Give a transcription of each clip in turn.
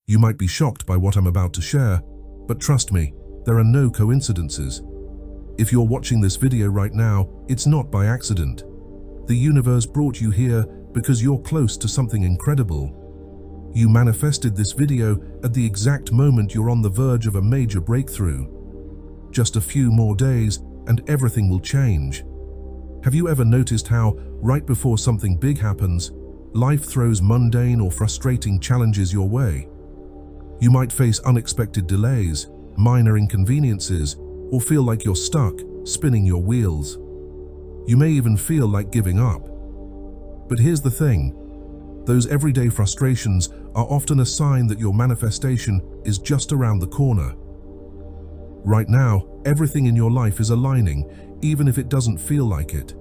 You might be shocked by what I'm about to share, but trust me, there are no coincidences. If you're watching this video right now, it's not by accident. The universe brought you here because you're close to something incredible. You manifested this video at the exact moment you're on the verge of a major breakthrough. Just a few more days and everything will change. Have you ever noticed how, right before something big happens, life throws mundane or frustrating challenges your way? You might face unexpected delays, minor inconveniences, or feel like you're stuck, spinning your wheels. You may even feel like giving up. But here's the thing. Those everyday frustrations are often a sign that your manifestation is just around the corner. Right now, everything in your life is aligning, even if it doesn't feel like it.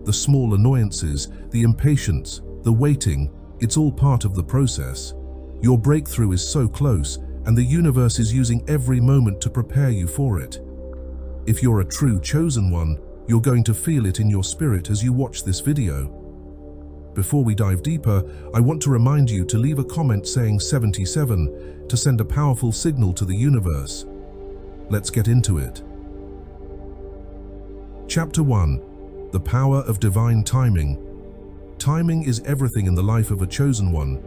The small annoyances, the impatience, the waiting, it's all part of the process. Your breakthrough is so close, and the universe is using every moment to prepare you for it. If you're a true chosen one, you're going to feel it in your spirit as you watch this video. Before we dive deeper, I want to remind you to leave a comment saying 77 to send a powerful signal to the universe. Let's get into it. Chapter 1. The Power of Divine Timing. Timing is everything in the life of a chosen one.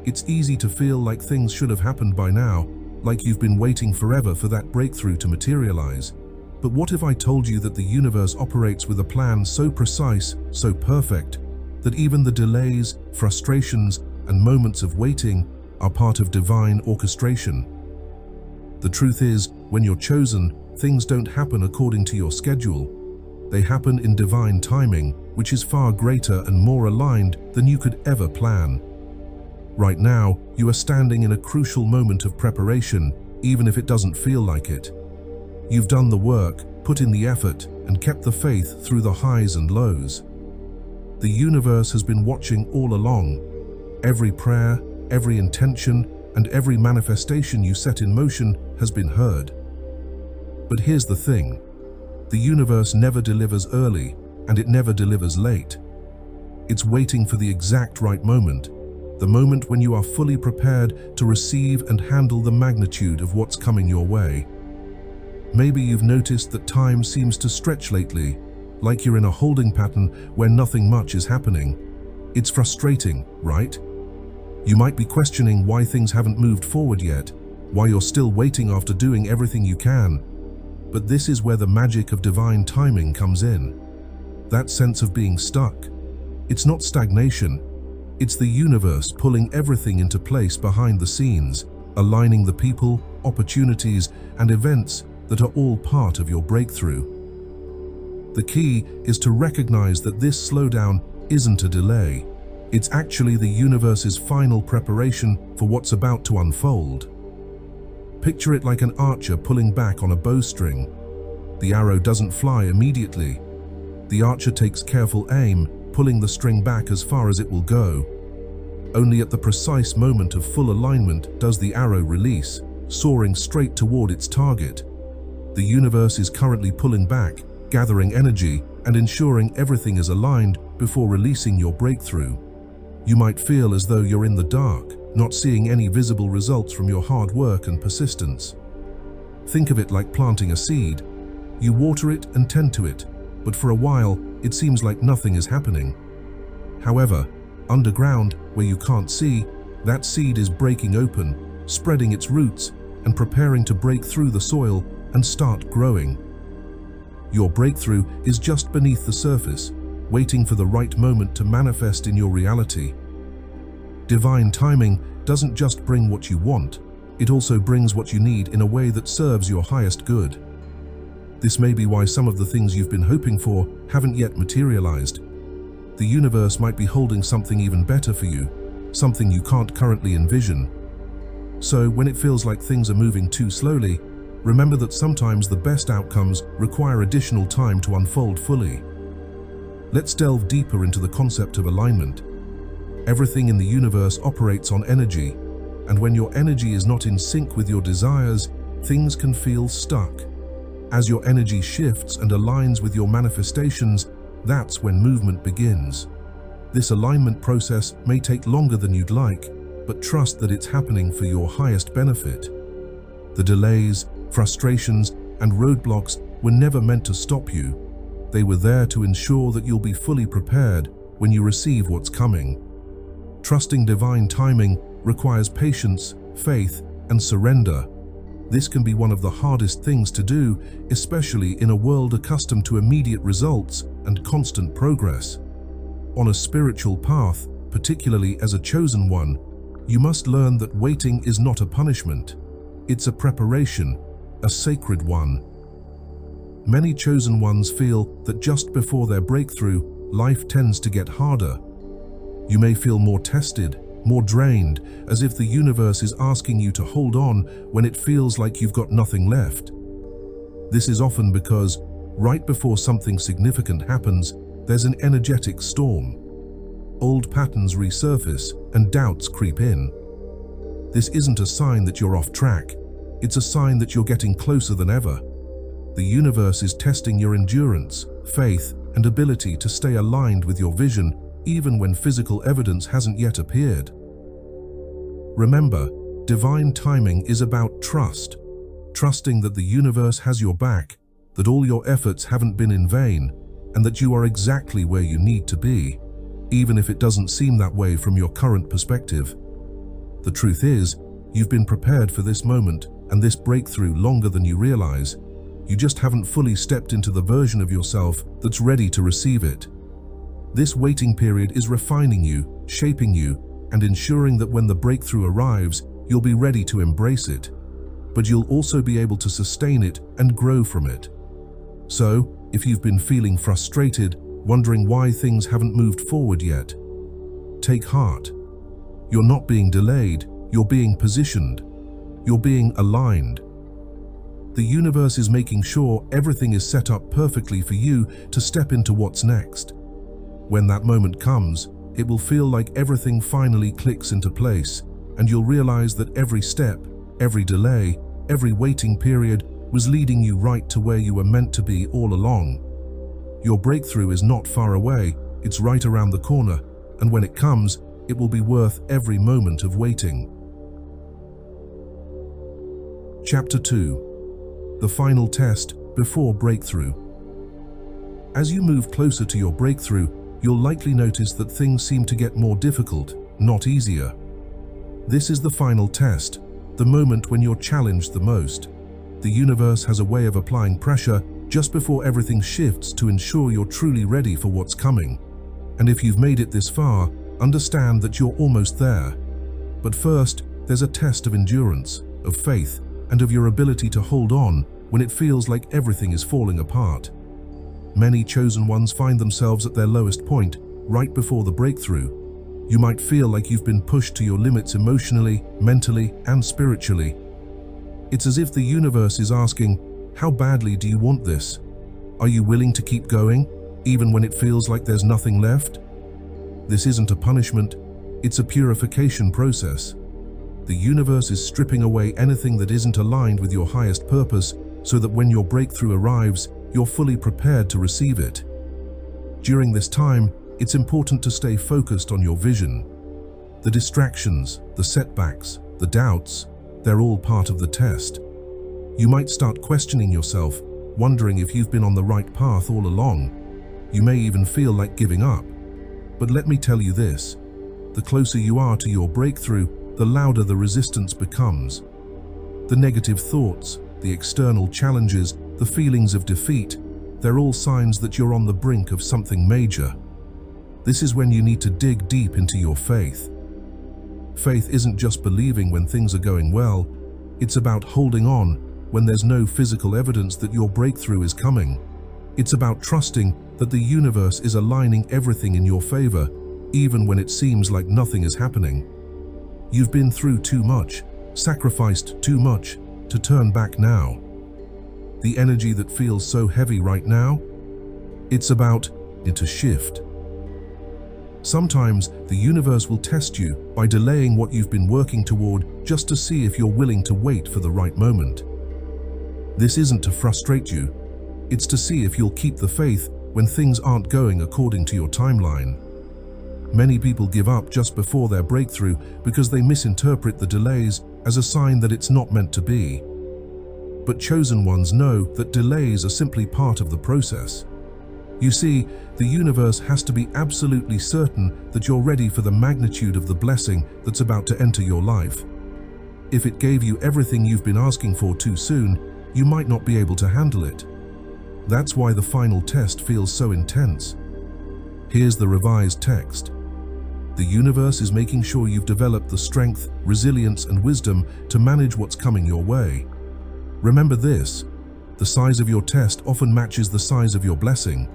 It's easy to feel like things should have happened by now, like you've been waiting forever for that breakthrough to materialize. But what if I told you that the universe operates with a plan so precise, so perfect, that even the delays, frustrations, and moments of waiting are part of divine orchestration? The truth is, when you're chosen, things don't happen according to your schedule. They happen in divine timing, which is far greater and more aligned than you could ever plan. Right now, you are standing in a crucial moment of preparation, even if it doesn't feel like it. You've done the work, put in the effort, and kept the faith through the highs and lows. The universe has been watching all along. Every prayer, every intention, and every manifestation you set in motion has been heard. But here's the thing. The universe never delivers early, and it never delivers late. It's waiting for the exact right moment, the moment when you are fully prepared to receive and handle the magnitude of what's coming your way. Maybe you've noticed that time seems to stretch lately, like you're in a holding pattern where nothing much is happening. It's frustrating, right? You might be questioning why things haven't moved forward yet, why you're still waiting after doing everything you can. But this is where the magic of divine timing comes in. That sense of being stuck. It's not stagnation. It's the universe pulling everything into place behind the scenes, aligning the people, opportunities, and events that are all part of your breakthrough. The key is to recognize that this slowdown isn't a delay. It's actually the universe's final preparation for what's about to unfold. Picture it like an archer pulling back on a bowstring. The arrow doesn't fly immediately. The archer takes careful aim, pulling the string back as far as it will go. Only at the precise moment of full alignment does the arrow release, soaring straight toward its target. The universe is currently pulling back, gathering energy, and ensuring everything is aligned before releasing your breakthrough. You might feel as though you're in the dark, not seeing any visible results from your hard work and persistence. Think of it like planting a seed. You water it and tend to it, but for a while, it seems like nothing is happening. However, underground, where you can't see, that seed is breaking open, spreading its roots, and preparing to break through the soil and start growing. Your breakthrough is just beneath the surface, waiting for the right moment to manifest in your reality. Divine timing doesn't just bring what you want, it also brings what you need in a way that serves your highest good. This may be why some of the things you've been hoping for haven't yet materialized. The universe might be holding something even better for you, something you can't currently envision. So when it feels like things are moving too slowly, remember that sometimes the best outcomes require additional time to unfold fully. Let's delve deeper into the concept of alignment. Everything in the universe operates on energy, and when your energy is not in sync with your desires, things can feel stuck. As your energy shifts and aligns with your manifestations, that's when movement begins. This alignment process may take longer than you'd like, but trust that it's happening for your highest benefit. The delays, frustrations, and roadblocks were never meant to stop you. They were there to ensure that you'll be fully prepared when you receive what's coming. Trusting divine timing requires patience, faith, and surrender. This can be one of the hardest things to do, especially in a world accustomed to immediate results and constant progress. On a spiritual path, particularly as a chosen one, you must learn that waiting is not a punishment. It's a preparation, a sacred one. Many chosen ones feel that just before their breakthrough, life tends to get harder. You may feel more tested, more drained, as if the universe is asking you to hold on when it feels like you've got nothing left. This is often because, right before something significant happens, there's an energetic storm. Old patterns resurface and doubts creep in. This isn't a sign that you're off track. It's a sign that you're getting closer than ever. The universe is testing your endurance, faith, and ability to stay aligned with your vision, even when physical evidence hasn't yet appeared. Remember, divine timing is about trust. Trusting that the universe has your back, that all your efforts haven't been in vain, and that you are exactly where you need to be, even if it doesn't seem that way from your current perspective. The truth is, you've been prepared for this moment and this breakthrough longer than you realize. You just haven't fully stepped into the version of yourself that's ready to receive it. This waiting period is refining you, shaping you, and ensuring that when the breakthrough arrives, you'll be ready to embrace it. But you'll also be able to sustain it and grow from it. So, if you've been feeling frustrated, wondering why things haven't moved forward yet, take heart. You're not being delayed, you're being positioned. You're being aligned. The universe is making sure everything is set up perfectly for you to step into what's next. When that moment comes, it will feel like everything finally clicks into place, and you'll realize that every step, every delay, every waiting period was leading you right to where you were meant to be all along. Your breakthrough is not far away, it's right around the corner, and when it comes, it will be worth every moment of waiting. Chapter 2. The final test before breakthrough. As you move closer to your breakthrough, you'll likely notice that things seem to get more difficult, not easier. This is the final test, the moment when you're challenged the most. The universe has a way of applying pressure just before everything shifts to ensure you're truly ready for what's coming. And if you've made it this far, understand that you're almost there. But first, there's a test of endurance, of faith, and of your ability to hold on when it feels like everything is falling apart. Many chosen ones find themselves at their lowest point, right before the breakthrough. You might feel like you've been pushed to your limits emotionally, mentally, and spiritually. It's as if the universe is asking, how badly do you want this? Are you willing to keep going, even when it feels like there's nothing left? This isn't a punishment, it's a purification process. The universe is stripping away anything that isn't aligned with your highest purpose so that when your breakthrough arrives, you're fully prepared to receive it. During this time, it's important to stay focused on your vision. The distractions, the setbacks, the doubts, they're all part of the test. You might start questioning yourself, wondering if you've been on the right path all along. You may even feel like giving up. But let me tell you this, the closer you are to your breakthrough, the louder the resistance becomes. The negative thoughts, the external challenges, the feelings of defeat, they're all signs that you're on the brink of something major. This is when you need to dig deep into your faith. Faith isn't just believing when things are going well, it's about holding on when there's no physical evidence that your breakthrough is coming. It's about trusting that the universe is aligning everything in your favor, even when it seems like nothing is happening. You've been through too much, sacrificed too much, to turn back now. The energy that feels so heavy right now, it's about it to shift. Sometimes the universe will test you by delaying what you've been working toward just to see if you're willing to wait for the right moment. This isn't to frustrate you, it's to see if you'll keep the faith when things aren't going according to your timeline. Many people give up just before their breakthrough because they misinterpret the delays as a sign that it's not meant to be. But chosen ones know that delays are simply part of the process. You see, the universe has to be absolutely certain that you're ready for the magnitude of the blessing that's about to enter your life. If it gave you everything you've been asking for too soon, you might not be able to handle it. That's why the final test feels so intense. Here's the revised text. The universe is making sure you've developed the strength, resilience, and wisdom to manage what's coming your way. Remember this: the size of your test often matches the size of your blessing.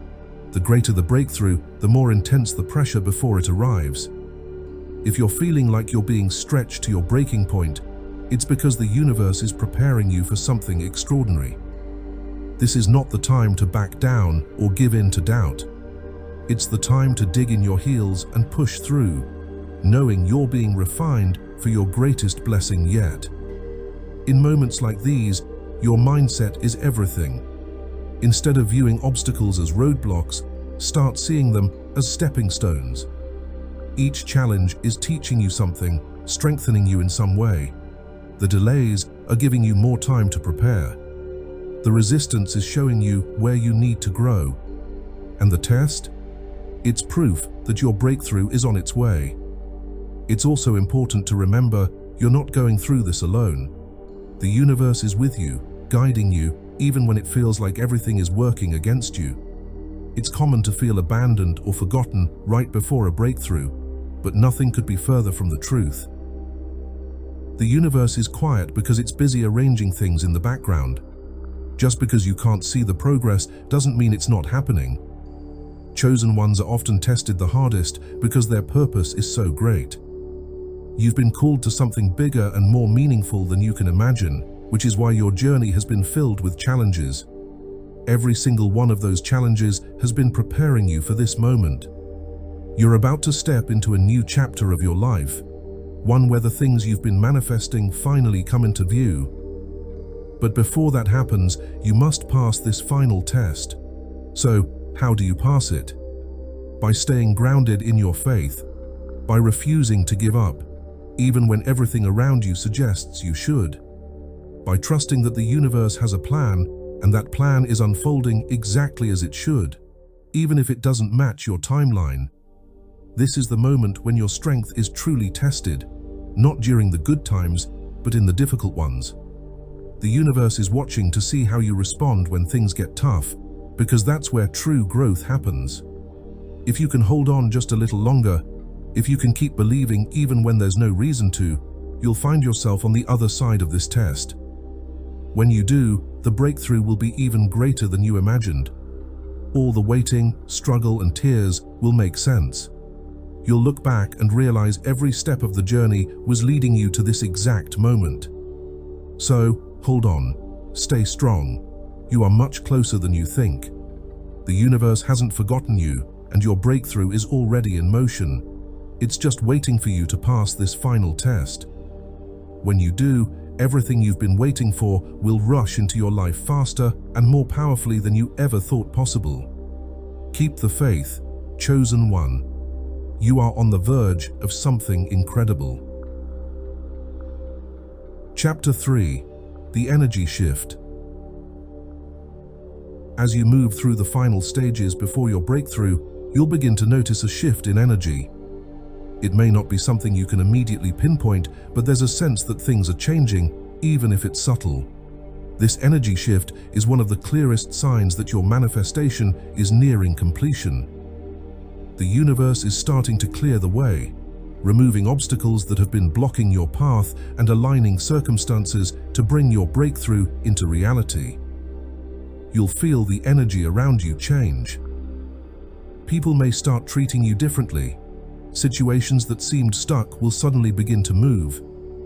The greater the breakthrough, the more intense the pressure before it arrives. If you're feeling like you're being stretched to your breaking point, it's because the universe is preparing you for something extraordinary. This is not the time to back down or give in to doubt. It's the time to dig in your heels and push through, knowing you're being refined for your greatest blessing yet. In moments like these, your mindset is everything. Instead of viewing obstacles as roadblocks, start seeing them as stepping stones. Each challenge is teaching you something, strengthening you in some way. The delays are giving you more time to prepare. The resistance is showing you where you need to grow. And the test? It's proof that your breakthrough is on its way. It's also important to remember you're not going through this alone. The universe is with you, guiding you, even when it feels like everything is working against you. It's common to feel abandoned or forgotten right before a breakthrough, but nothing could be further from the truth. The universe is quiet because it's busy arranging things in the background. Just because you can't see the progress doesn't mean it's not happening. Chosen ones are often tested the hardest because their purpose is so great. You've been called to something bigger and more meaningful than you can imagine, which is why your journey has been filled with challenges. Every single one of those challenges has been preparing you for this moment. You're about to step into a new chapter of your life, one where the things you've been manifesting finally come into view. But before that happens, you must pass this final test. So, how do you pass it? By staying grounded in your faith, by refusing to give up, even when everything around you suggests you should, by trusting that the universe has a plan and that plan is unfolding exactly as it should, even if it doesn't match your timeline. This is the moment when your strength is truly tested, not during the good times, but in the difficult ones. The universe is watching to see how you respond when things get tough, because that's where true growth happens. If you can hold on just a little longer, if you can keep believing even when there's no reason to, you'll find yourself on the other side of this test. When you do, the breakthrough will be even greater than you imagined. All the waiting, struggle, and tears will make sense. You'll look back and realize every step of the journey was leading you to this exact moment. So, hold on, stay strong. You are much closer than you think. The universe hasn't forgotten you, and your breakthrough is already in motion. It's just waiting for you to pass this final test. When you do, everything you've been waiting for will rush into your life faster and more powerfully than you ever thought possible. Keep the faith, chosen one. You are on the verge of something incredible. Chapter 3: The Energy Shift. As you move through the final stages before your breakthrough, you'll begin to notice a shift in energy. It may not be something you can immediately pinpoint, but there's a sense that things are changing, even if it's subtle. This energy shift is one of the clearest signs that your manifestation is nearing completion. The universe is starting to clear the way, removing obstacles that have been blocking your path and aligning circumstances to bring your breakthrough into reality. You'll feel the energy around you change. People may start treating you differently. Situations that seemed stuck will suddenly begin to move,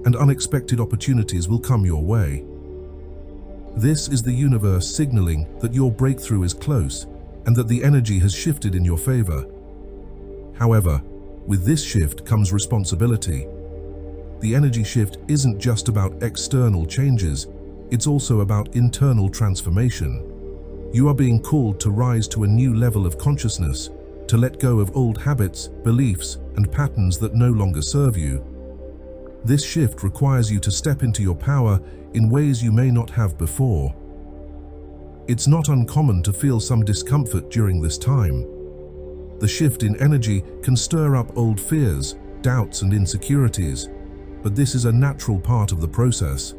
and unexpected opportunities will come your way. This is the universe signaling that your breakthrough is close and that the energy has shifted in your favor. However, with this shift comes responsibility. The energy shift isn't just about external changes, it's also about internal transformation. You are being called to rise to a new level of consciousness, to let go of old habits, beliefs, and patterns that no longer serve you. This shift requires you to step into your power in ways you may not have before. It's not uncommon to feel some discomfort during this time. The shift in energy can stir up old fears, doubts, and insecurities, but this is a natural part of the process.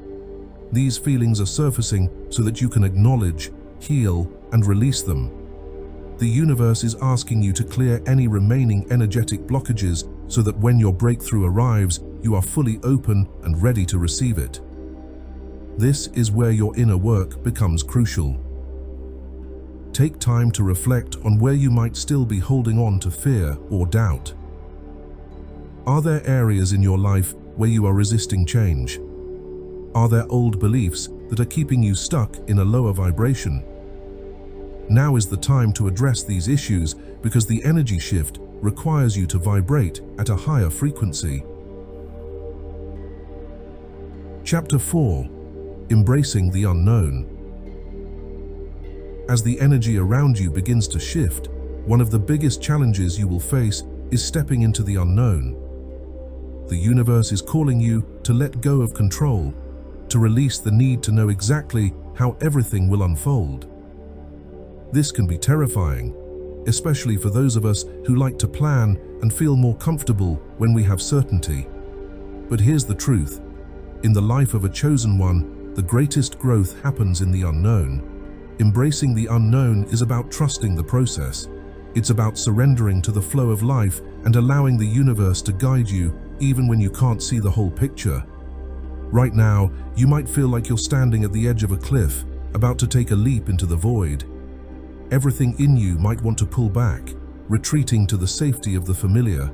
These feelings are surfacing so that you can acknowledge, heal, and release them. The universe is asking you to clear any remaining energetic blockages so that when your breakthrough arrives, you are fully open and ready to receive it. This is where your inner work becomes crucial. Take time to reflect on where you might still be holding on to fear or doubt. Are there areas in your life where you are resisting change? Are there old beliefs that are keeping you stuck in a lower vibration? Now is the time to address these issues because the energy shift requires you to vibrate at a higher frequency. Chapter 4: Embracing the Unknown. As the energy around you begins to shift, one of the biggest challenges you will face is stepping into the unknown. The universe is calling you to let go of control, to release the need to know exactly how everything will unfold. This can be terrifying, especially for those of us who like to plan and feel more comfortable when we have certainty. But here's the truth. In the life of a chosen one, the greatest growth happens in the unknown. Embracing the unknown is about trusting the process. It's about surrendering to the flow of life and allowing the universe to guide you even when you can't see the whole picture. Right now, you might feel like you're standing at the edge of a cliff, about to take a leap into the void. Everything in you might want to pull back, retreating to the safety of the familiar.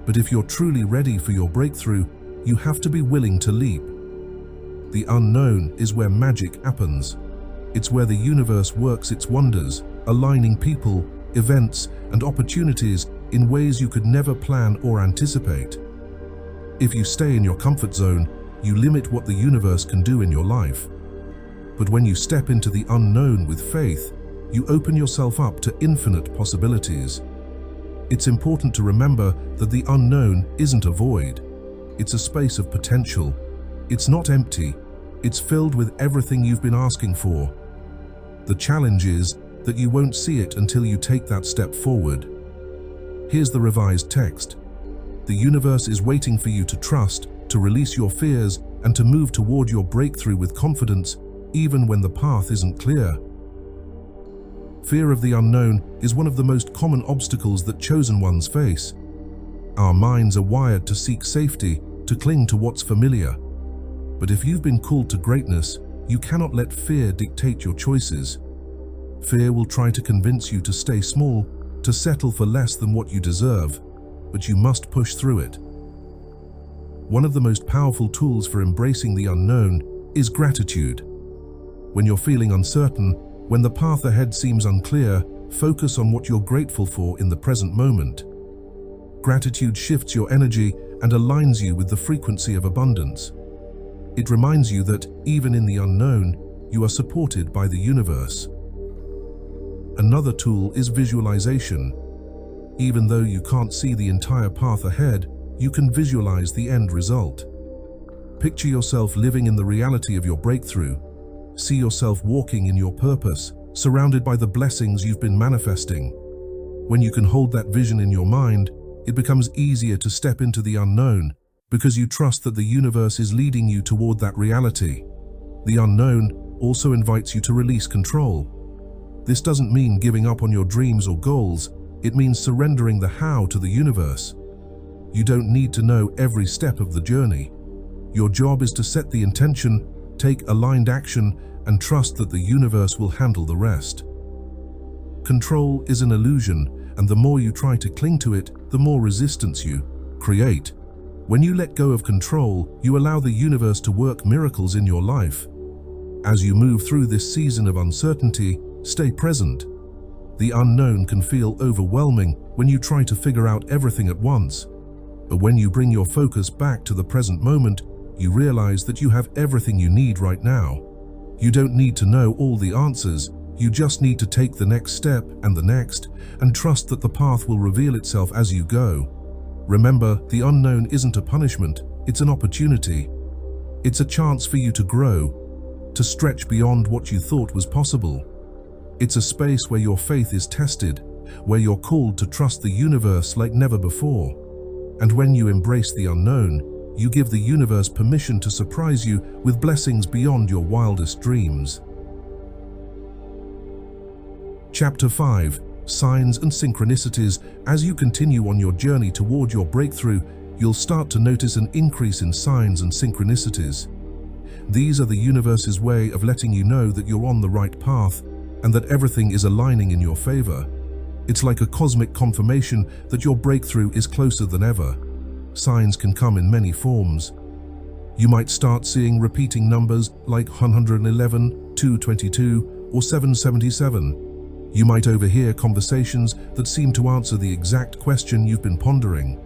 But if you're truly ready for your breakthrough, you have to be willing to leap. The unknown is where magic happens. It's where the universe works its wonders, aligning people, events, and opportunities in ways you could never plan or anticipate. If you stay in your comfort zone, you limit what the universe can do in your life. But when you step into the unknown with faith, you open yourself up to infinite possibilities. It's important to remember that the unknown isn't a void. It's a space of potential. It's not empty. It's filled with everything you've been asking for. The challenge is that you won't see it until you take that step forward. Here's the revised text. The universe is waiting for you to trust, to release your fears, and to move toward your breakthrough with confidence, even when the path isn't clear. Fear of the unknown is one of the most common obstacles that chosen ones face. Our minds are wired to seek safety, to cling to what's familiar. But if you've been called to greatness, you cannot let fear dictate your choices. Fear will try to convince you to stay small, to settle for less than what you deserve, but you must push through it. One of the most powerful tools for embracing the unknown is gratitude. When you're feeling uncertain, when the path ahead seems unclear, focus on what you're grateful for in the present moment. Gratitude shifts your energy and aligns you with the frequency of abundance. It reminds you that, even in the unknown, you are supported by the universe. Another tool is visualization. Even though you can't see the entire path ahead, you can visualize the end result. Picture yourself living in the reality of your breakthrough. See yourself walking in your purpose, surrounded by the blessings you've been manifesting. When you can hold that vision in your mind, it becomes easier to step into the unknown because you trust that the universe is leading you toward that reality. The unknown also invites you to release control. This doesn't mean giving up on your dreams or goals. It means surrendering the how to the universe. You don't need to know every step of the journey. Your job is to set the intention, take aligned action, and trust that the universe will handle the rest. Control is an illusion, and the more you try to cling to it, the more resistance you create. When you let go of control, you allow the universe to work miracles in your life. As you move through this season of uncertainty, stay present. The unknown can feel overwhelming when you try to figure out everything at once. But when you bring your focus back to the present moment, you realize that you have everything you need right now. You don't need to know all the answers. You just need to take the next step and the next, and trust that the path will reveal itself as you go. Remember, the unknown isn't a punishment, it's an opportunity. It's a chance for you to grow, to stretch beyond what you thought was possible. It's a space where your faith is tested, where you're called to trust the universe like never before. And when you embrace the unknown, you give the universe permission to surprise you with blessings beyond your wildest dreams. Chapter 5. Signs and Synchronicities. As you continue on your journey toward your breakthrough, you'll start to notice an increase in signs and synchronicities. These are the universe's way of letting you know that you're on the right path and that everything is aligning in your favor. It's like a cosmic confirmation that your breakthrough is closer than ever. Signs can come in many forms. You might start seeing repeating numbers like 111, 222, or 777. You might overhear conversations that seem to answer the exact question you've been pondering.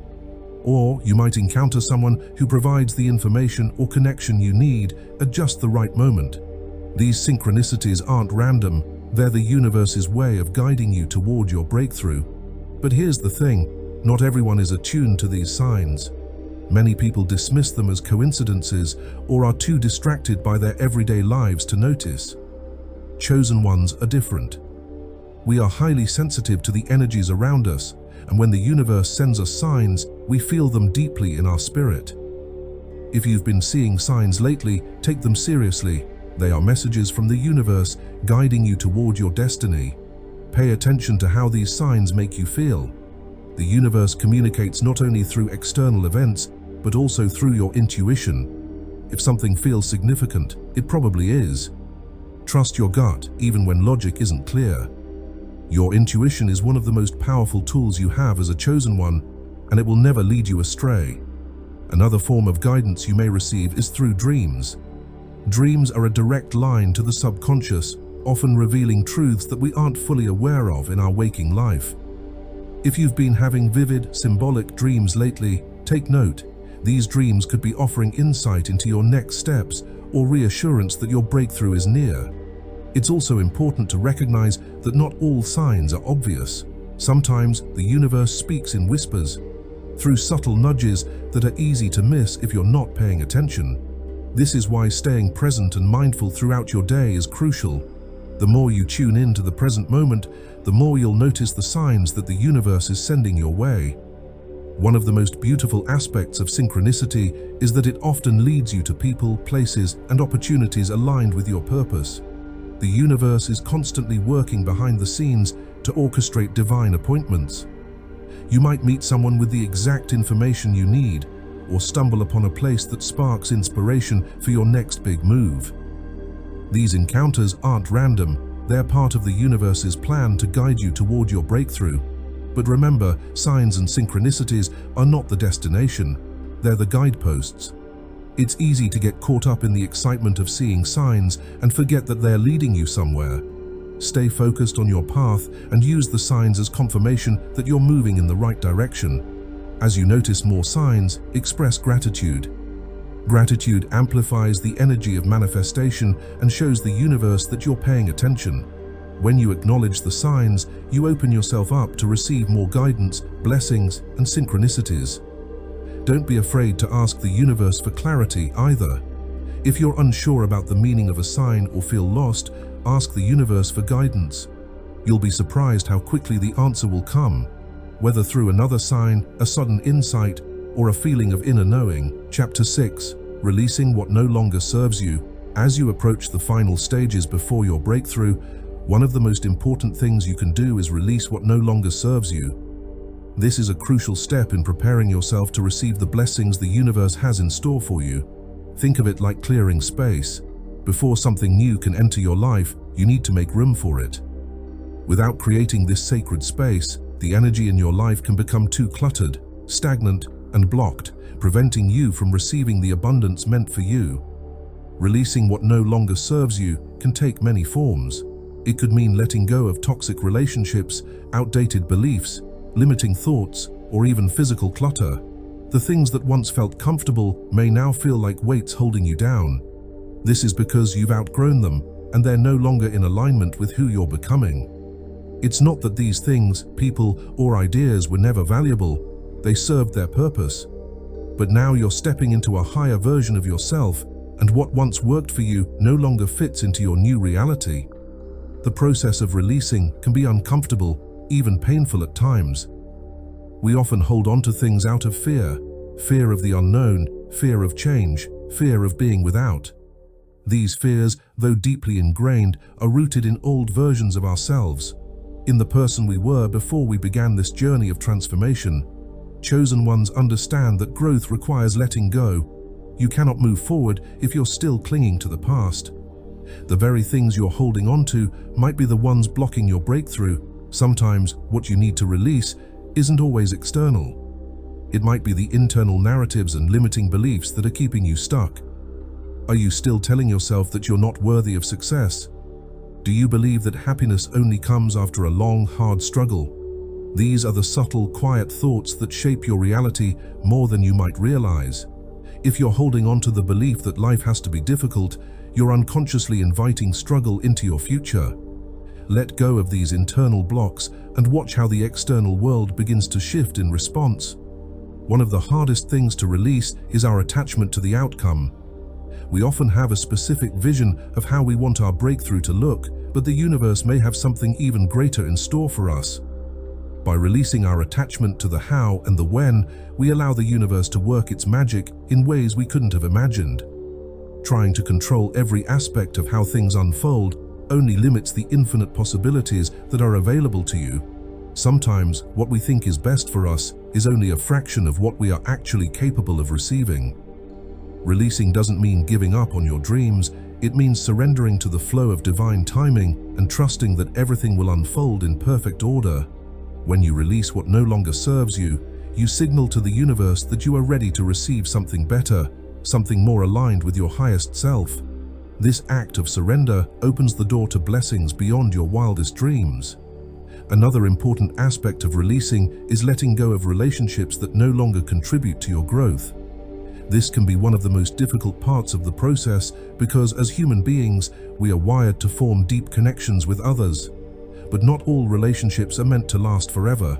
Or you might encounter someone who provides the information or connection you need at just the right moment. These synchronicities aren't random, they're the universe's way of guiding you toward your breakthrough. But here's the thing, not everyone is attuned to these signs. Many people dismiss them as coincidences or are too distracted by their everyday lives to notice. Chosen ones are different. We are highly sensitive to the energies around us, and when the universe sends us signs, we feel them deeply in our spirit. If you've been seeing signs lately, take them seriously. They are messages from the universe guiding you toward your destiny. Pay attention to how these signs make you feel. The universe communicates not only through external events, but also through your intuition. If something feels significant, it probably is. Trust your gut, even when logic isn't clear. Your intuition is one of the most powerful tools you have as a chosen one, and it will never lead you astray. Another form of guidance you may receive is through dreams. Dreams are a direct line to the subconscious, often revealing truths that we aren't fully aware of in our waking life. If you've been having vivid, symbolic dreams lately, take note. These dreams could be offering insight into your next steps or reassurance that your breakthrough is near. It's also important to recognize that not all signs are obvious. Sometimes the universe speaks in whispers, through subtle nudges that are easy to miss if you're not paying attention. This is why staying present and mindful throughout your day is crucial. The more you tune in to the present moment, the more you'll notice the signs that the universe is sending your way. One of the most beautiful aspects of synchronicity is that it often leads you to people, places, and opportunities aligned with your purpose. The universe is constantly working behind the scenes to orchestrate divine appointments. You might meet someone with the exact information you need, or stumble upon a place that sparks inspiration for your next big move. These encounters aren't random, they're part of the universe's plan to guide you toward your breakthrough. But remember, signs and synchronicities are not the destination, they're the guideposts. It's easy to get caught up in the excitement of seeing signs and forget that they're leading you somewhere. Stay focused on your path and use the signs as confirmation that you're moving in the right direction. As you notice more signs, express gratitude. Gratitude amplifies the energy of manifestation and shows the universe that you're paying attention. When you acknowledge the signs, you open yourself up to receive more guidance, blessings, and synchronicities. Don't be afraid to ask the universe for clarity either. If you're unsure about the meaning of a sign or feel lost, ask the universe for guidance. You'll be surprised how quickly the answer will come, whether through another sign, a sudden insight, or a feeling of inner knowing. Chapter 6. Releasing what no longer serves you. As you approach the final stages before your breakthrough, one of the most important things you can do is release what no longer serves you. This is a crucial step in preparing yourself to receive the blessings the universe has in store for you. Think of it like clearing space. Before something new can enter your life, you need to make room for it. Without creating this sacred space, the energy in your life can become too cluttered, stagnant, and blocked, preventing you from receiving the abundance meant for you. Releasing what no longer serves you can take many forms. It could mean letting go of toxic relationships, outdated beliefs, limiting thoughts, or even physical clutter. The things that once felt comfortable may now feel like weights holding you down. This is because you've outgrown them, and they're no longer in alignment with who you're becoming. It's not that these things, people, or ideas were never valuable. They served their purpose. But now you're stepping into a higher version of yourself, and what once worked for you no longer fits into your new reality. The process of releasing can be uncomfortable, even painful at times. We often hold on to things out of fear of the unknown, fear of change, fear of being without. These fears, though deeply ingrained, are rooted in old versions of ourselves, in the person we were before we began this journey of transformation. Chosen ones understand that growth requires letting go. You cannot move forward if you're still clinging to the past. The very things you're holding on to might be the ones blocking your breakthrough. Sometimes what you need to release isn't always external. It might be the internal narratives and limiting beliefs that are keeping you stuck. Are you still telling yourself that you're not worthy of success? Do you believe that happiness only comes after a long, hard struggle? These are the subtle, quiet thoughts that shape your reality more than you might realize. If you're holding on to the belief that life has to be difficult, you're unconsciously inviting struggle into your future. Let go of these internal blocks and watch how the external world begins to shift in response. One of the hardest things to release is our attachment to the outcome. We often have a specific vision of how we want our breakthrough to look, but the universe may have something even greater in store for us. By releasing our attachment to the how and the when, we allow the universe to work its magic in ways we couldn't have imagined. Trying to control every aspect of how things unfold only limits the infinite possibilities that are available to you. Sometimes what we think is best for us is only a fraction of what we are actually capable of receiving. Releasing doesn't mean giving up on your dreams. It means surrendering to the flow of divine timing and trusting that everything will unfold in perfect order. When you release what no longer serves you, you signal to the universe that you are ready to receive something better, something more aligned with your highest self. This act of surrender opens the door to blessings beyond your wildest dreams. Another important aspect of releasing is letting go of relationships that no longer contribute to your growth. This can be one of the most difficult parts of the process because as human beings, we are wired to form deep connections with others. But not all relationships are meant to last forever.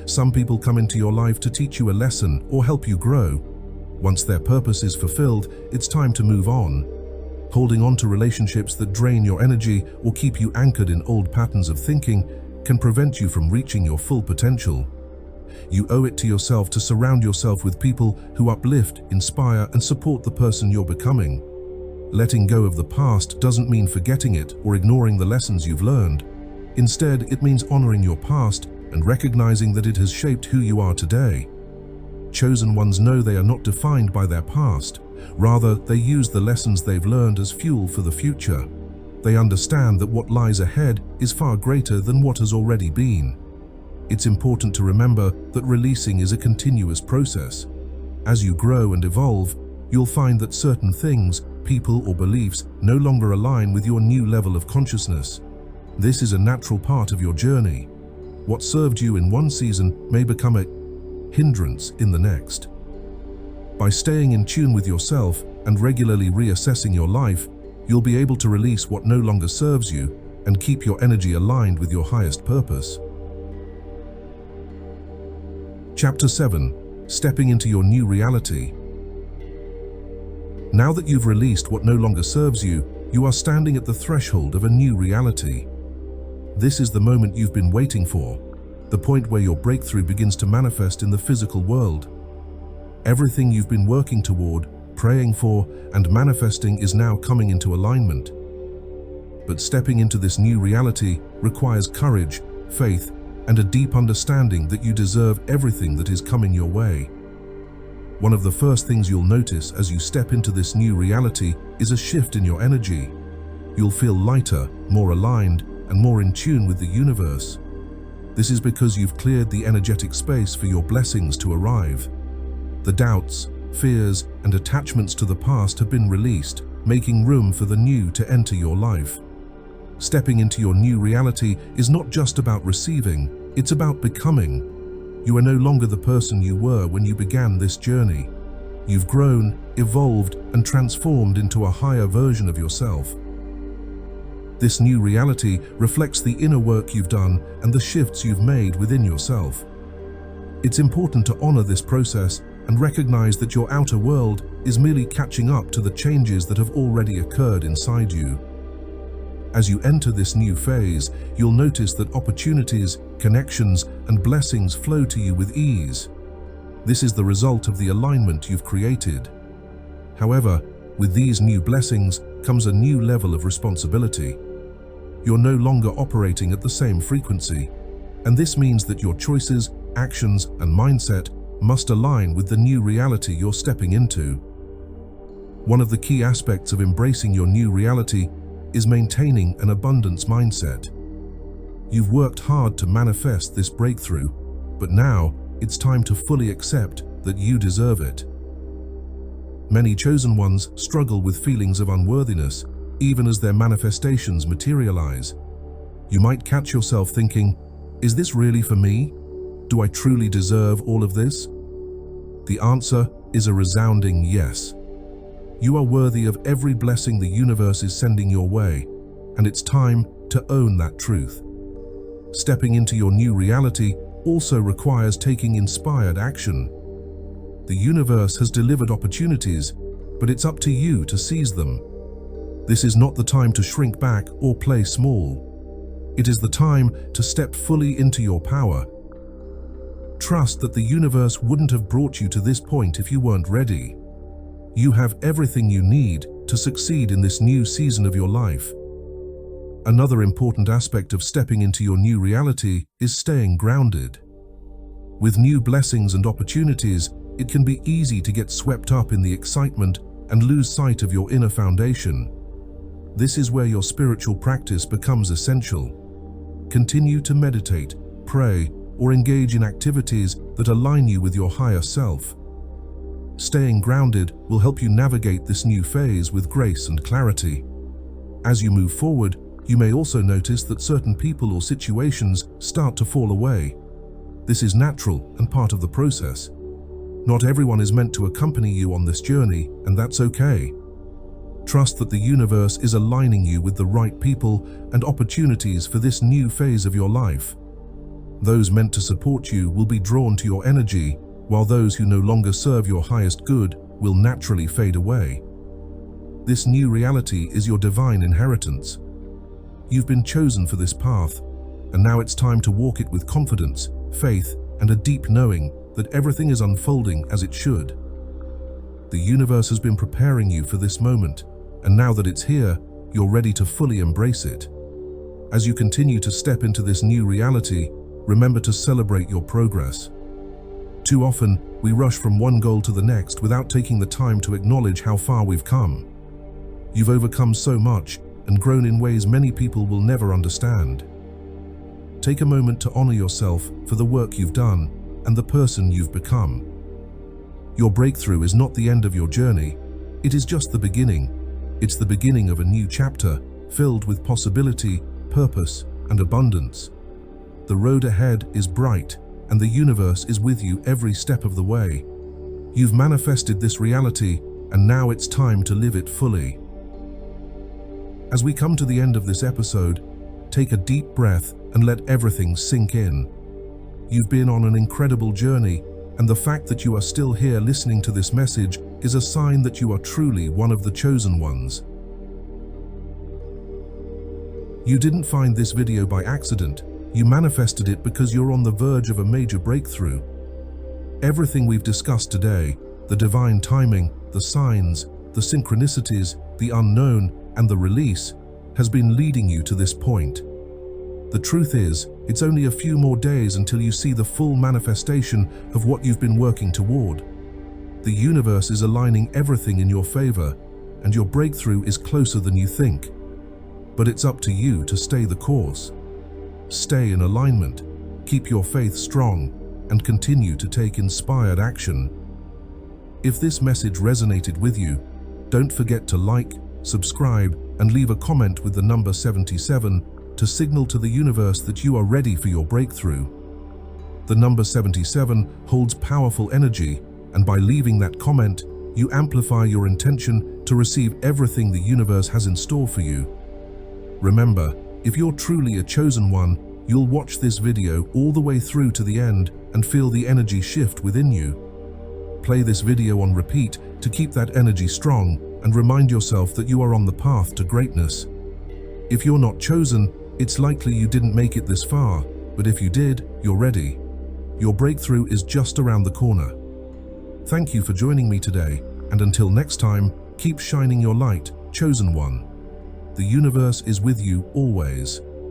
Some people come into your life to teach you a lesson or help you grow. Once their purpose is fulfilled, it's time to move on. Holding on to relationships that drain your energy or keep you anchored in old patterns of thinking can prevent you from reaching your full potential. You owe it to yourself to surround yourself with people who uplift, inspire, and support the person you're becoming. Letting go of the past doesn't mean forgetting it or ignoring the lessons you've learned. Instead, it means honoring your past and recognizing that it has shaped who you are today. Chosen ones know they are not defined by their past. Rather, they use the lessons they've learned as fuel for the future. They understand that what lies ahead is far greater than what has already been. It's important to remember that releasing is a continuous process. As you grow and evolve, you'll find that certain things, people, or beliefs no longer align with your new level of consciousness. This is a natural part of your journey. What served you in one season may become a hindrance in the next. By staying in tune with yourself and regularly reassessing your life, you'll be able to release what no longer serves you and keep your energy aligned with your highest purpose. Chapter 7. Stepping into your new reality. Now that you've released what no longer serves you, you are standing at the threshold of a new reality. This is the moment you've been waiting for, the point where your breakthrough begins to manifest in the physical world. Everything you've been working toward, praying for, and manifesting is now coming into alignment. But stepping into this new reality requires courage, faith, and a deep understanding that you deserve everything that is coming your way. One of the first things you'll notice as you step into this new reality is a shift in your energy. You'll feel lighter, more aligned, and more in tune with the universe. This is because you've cleared the energetic space for your blessings to arrive. The doubts, fears, and attachments to the past have been released, making room for the new to enter your life. Stepping into your new reality is not just about receiving, it's about becoming. You are no longer the person you were when you began this journey. You've grown, evolved, and transformed into a higher version of yourself. This new reality reflects the inner work you've done and the shifts you've made within yourself. It's important to honor this process and recognize that your outer world is merely catching up to the changes that have already occurred inside you. As you enter this new phase, you'll notice that opportunities, connections, and blessings flow to you with ease. This is the result of the alignment you've created. However, with these new blessings comes a new level of responsibility. You're no longer operating at the same frequency, and this means that your choices, actions, and mindset must align with the new reality you're stepping into. One of the key aspects of embracing your new reality is maintaining an abundance mindset. You've worked hard to manifest this breakthrough, but now it's time to fully accept that you deserve it. Many chosen ones struggle with feelings of unworthiness, even as their manifestations materialize. You might catch yourself thinking, "Is this really for me? Do I truly deserve all of this?" The answer is a resounding yes. You are worthy of every blessing the universe is sending your way, and it's time to own that truth. Stepping into your new reality also requires taking inspired action. The universe has delivered opportunities, but it's up to you to seize them. This is not the time to shrink back or play small. It is the time to step fully into your power. Trust that the universe wouldn't have brought you to this point if you weren't ready. You have everything you need to succeed in this new season of your life. Another important aspect of stepping into your new reality is staying grounded. With new blessings and opportunities, it can be easy to get swept up in the excitement and lose sight of your inner foundation. This is where your spiritual practice becomes essential. Continue to meditate, pray, or engage in activities that align you with your higher self. Staying grounded will help you navigate this new phase with grace and clarity. As you move forward, you may also notice that certain people or situations start to fall away. This is natural and part of the process. Not everyone is meant to accompany you on this journey, and that's okay. Trust that the universe is aligning you with the right people and opportunities for this new phase of your life. Those meant to support you will be drawn to your energy, while those who no longer serve your highest good will naturally fade away. This new reality is your divine inheritance. You've been chosen for this path, and now it's time to walk it with confidence, faith, and a deep knowing that everything is unfolding as it should. The universe has been preparing you for this moment, and now that it's here, you're ready to fully embrace it. As you continue to step into this new reality, remember to celebrate your progress. Too often, we rush from one goal to the next without taking the time to acknowledge how far we've come. You've overcome so much and grown in ways many people will never understand. Take a moment to honor yourself for the work you've done and the person you've become. Your breakthrough is not the end of your journey, it is just the beginning. It's the beginning of a new chapter filled with possibility, purpose, and abundance. The road ahead is bright, and the universe is with you every step of the way. You've manifested this reality, and now it's time to live it fully. As we come to the end of this episode, take a deep breath and let everything sink in. You've been on an incredible journey, and the fact that you are still here listening to this message is a sign that you are truly one of the chosen ones. You didn't find this video by accident. You manifested it because you're on the verge of a major breakthrough. Everything we've discussed today, the divine timing, the signs, the synchronicities, the unknown, and the release, has been leading you to this point. The truth is, it's only a few more days until you see the full manifestation of what you've been working toward. The universe is aligning everything in your favor, and your breakthrough is closer than you think. But it's up to you to stay the course. Stay in alignment, keep your faith strong, and continue to take inspired action. If this message resonated with you, don't forget to like, subscribe, and leave a comment with the number 77 to signal to the universe that you are ready for your breakthrough. The number 77 holds powerful energy, and by leaving that comment, you amplify your intention to receive everything the universe has in store for you. Remember, if you're truly a chosen one, you'll watch this video all the way through to the end and feel the energy shift within you. Play this video on repeat to keep that energy strong and remind yourself that you are on the path to greatness. If you're not chosen, it's likely you didn't make it this far, but if you did, you're ready. Your breakthrough is just around the corner. Thank you for joining me today, and until next time, keep shining your light, chosen one. The universe is with you always.